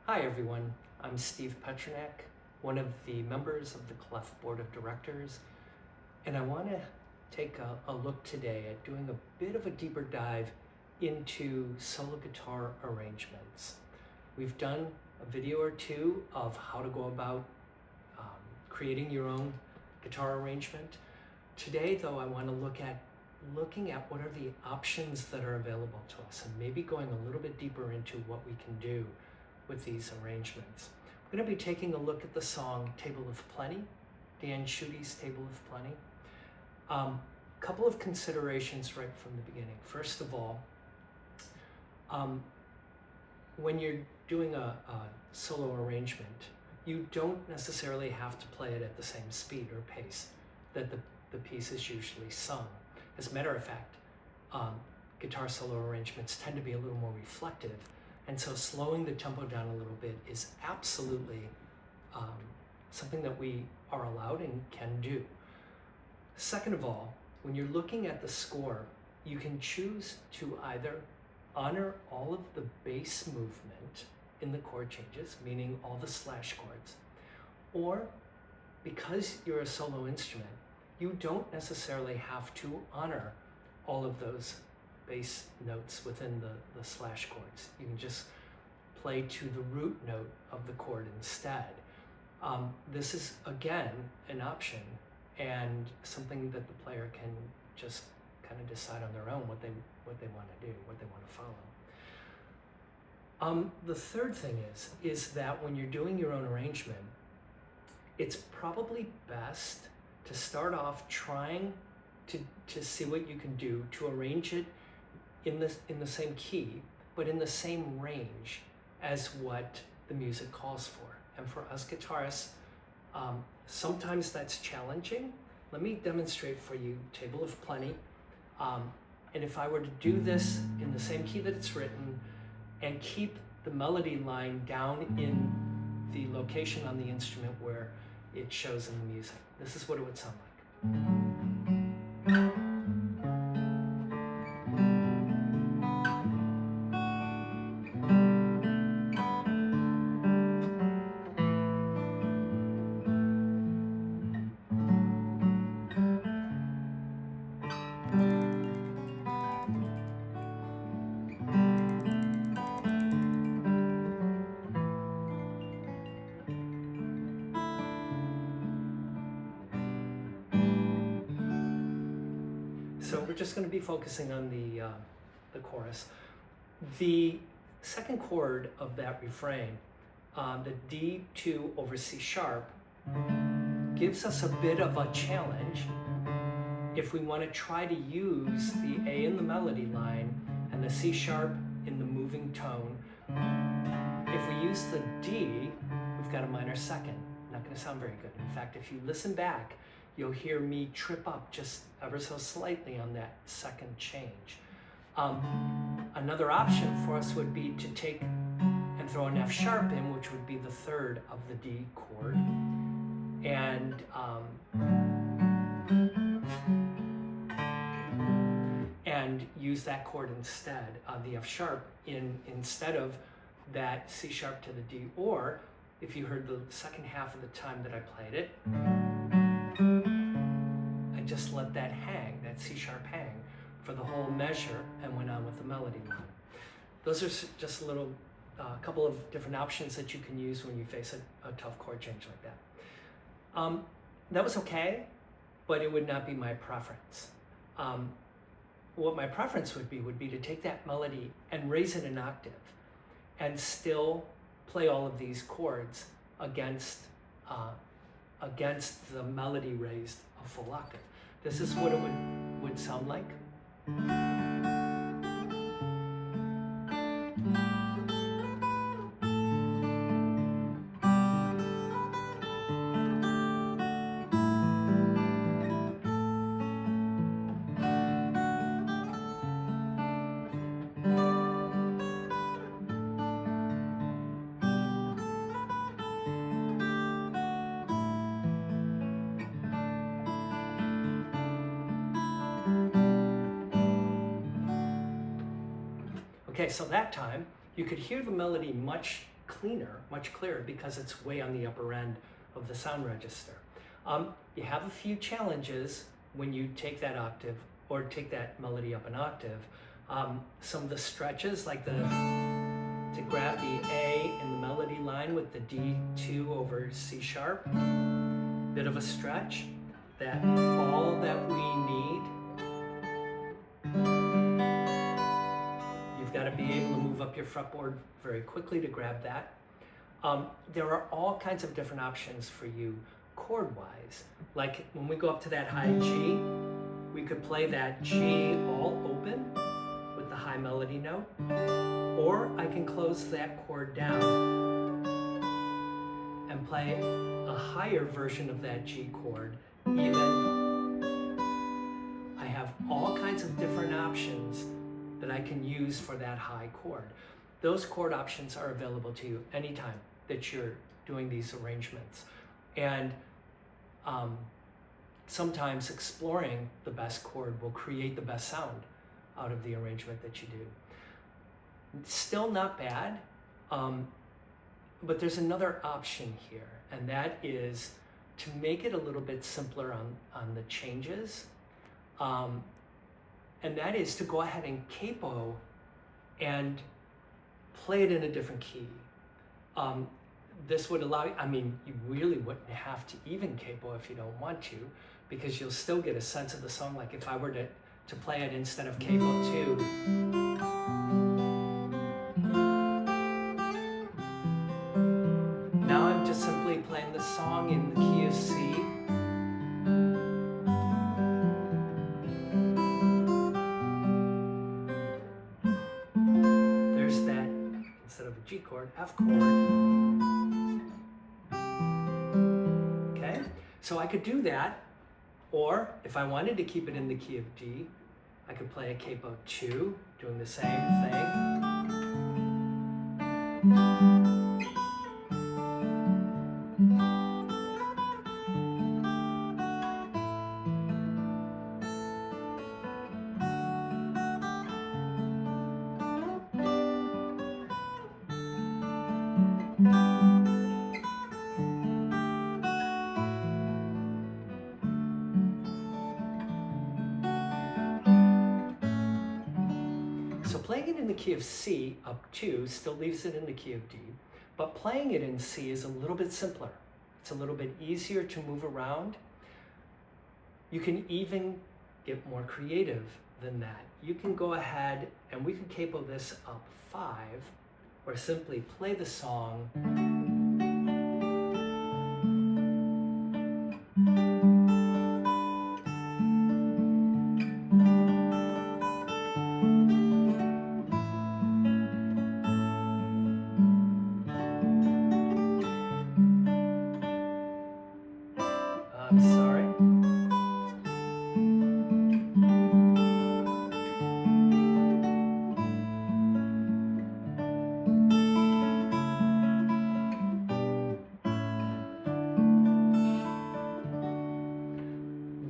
Hi everyone, I'm Steve Petrunak, one of the members of the Clef Board of Directors, and I want to take a look today at doing a bit of a deeper dive into solo guitar arrangements. We've done a video or two of how to go about creating your own guitar arrangement. Today though, I want to looking at what are the options that are available to us and maybe going a little bit deeper into what we can do with these arrangements. We're going to be taking a look at the song Table of Plenty, Dan Schutte's Table of Plenty. Couple of considerations right from the beginning. First of all, when you're doing a solo arrangement, you don't necessarily have to play it at the same speed or pace that the piece is usually sung. As a matter of fact, guitar solo arrangements tend to be a little more reflective, and so slowing the tempo down a little bit is absolutely something that we are allowed and can do. Second of all, when you're looking at the score, you can choose to either honor all of the bass movement in the chord changes, meaning all the slash chords, or because you're a solo instrument, you don't necessarily have to honor all of those bass notes within the slash chords. You can just play to the root note of the chord instead. This is, again, an option and something that the player can just kind of decide on their own what they want to do, what they want to follow. The third thing is that when you're doing your own arrangement, it's probably best to start off trying to see what you can do to arrange it in the same key, but in the same range as what the music calls for. And for us guitarists, sometimes that's challenging. Let me demonstrate for you Table of Plenty. And if I were to do this in the same key that it's written and keep the melody line down in the location on the instrument where it shows in the music, this is what it would sound like. So we're just going to be focusing on the chorus. The second chord of that refrain, the D2 over C sharp, gives us a bit of a challenge if we want to try to use the A in the melody line and the C sharp in the moving tone. If we use the D, we've got a minor second. Not going to sound very good. In fact, if you listen back, you'll hear me trip up just ever so slightly on that second change. Another option for us would be to take and throw an F sharp in, which would be the third of the D chord, and use that chord instead, the F sharp instead of that C sharp to the D. Or if you heard the second half of the time that I played it, I just let that hang, that C sharp hang for the whole measure and went on with the melody line. Those are just a little, couple of different options that you can use when you face a tough chord change like that. That was okay, but it would not be my preference. What my preference would be to take that melody and raise it an octave and still play all of these chords against the melody raised a full octave. This is what it would sound like. Okay, so that time you could hear the melody much cleaner, much clearer, because it's way on the upper end of the sound register. You have a few challenges when you take that octave or take that melody up an octave. Some of the stretches, like to grab the A in the melody line with the D2 over C sharp, bit of a stretch. That all that we need, you've got to be able to move up your fretboard very quickly to grab that. There are all kinds of different options for you chord-wise. Like when we go up to that high G, we could play that G all open with the high melody note, or I can close that chord down and play a higher version of that G chord even. I have all kinds of different options that I can use for that high chord. Those chord options are available to you anytime that you're doing these arrangements. And sometimes exploring the best chord will create the best sound out of the arrangement that you do. Still not bad, but there's another option here, and that is to make it a little bit simpler on the changes, and that is to go ahead and capo and play it in a different key. This would allow you, I mean, you really wouldn't have to even capo if you don't want to, because you'll still get a sense of the song. Like if I were to play it instead of capo 2, now I'm just simply playing the song in the key of C. There's that, instead of a G chord, F chord. Okay, so I could do that, or if I wanted to keep it in the key of D, I could play a capo 2, doing the same thing. So playing it in the key of C up 2 still leaves it in the key of D, but playing it in C is a little bit simpler. It's a little bit easier to move around. You can even get more creative than that. You can go ahead and we can capo this up 5, or simply play the song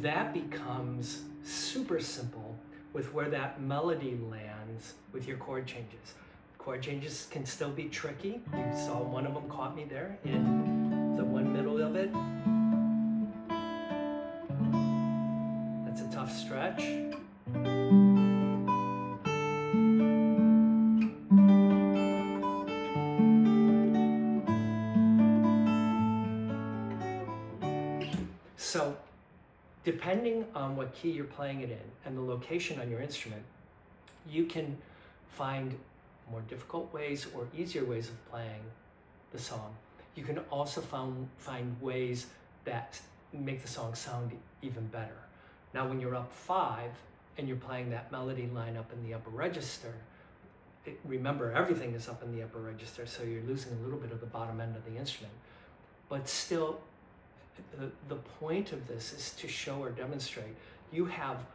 that becomes super simple with where that melody lands with your chord changes. Chord changes can still be tricky. You saw one of them caught me there in the one middle of it. That's a tough stretch. So, depending on what key you're playing it in and the location on your instrument, you can find more difficult ways or easier ways of playing the song. You can also find ways that make the song sound even better. Now, when you're up 5 and you're playing that melody line up in the upper register, remember everything is up in the upper register, so you're losing a little bit of the bottom end of the instrument. But still, the point of this is to show or demonstrate you have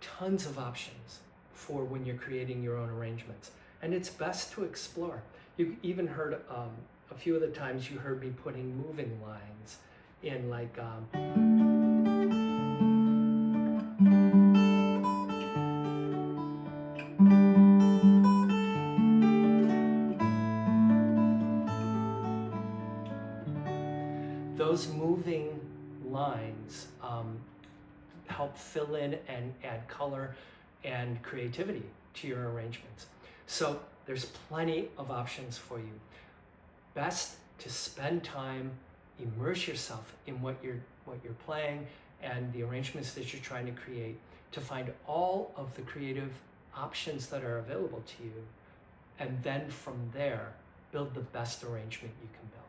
tons of options for when you're creating your own arrangements, and it's best to explore. You even heard a few of the times you heard me putting moving lines in, like those moving lines help fill in and add color and creativity to your arrangements. So there's plenty of options for you. Best to spend time, immerse yourself in what you're playing and the arrangements that you're trying to create, to find all of the creative options that are available to you, and then from there build the best arrangement you can build.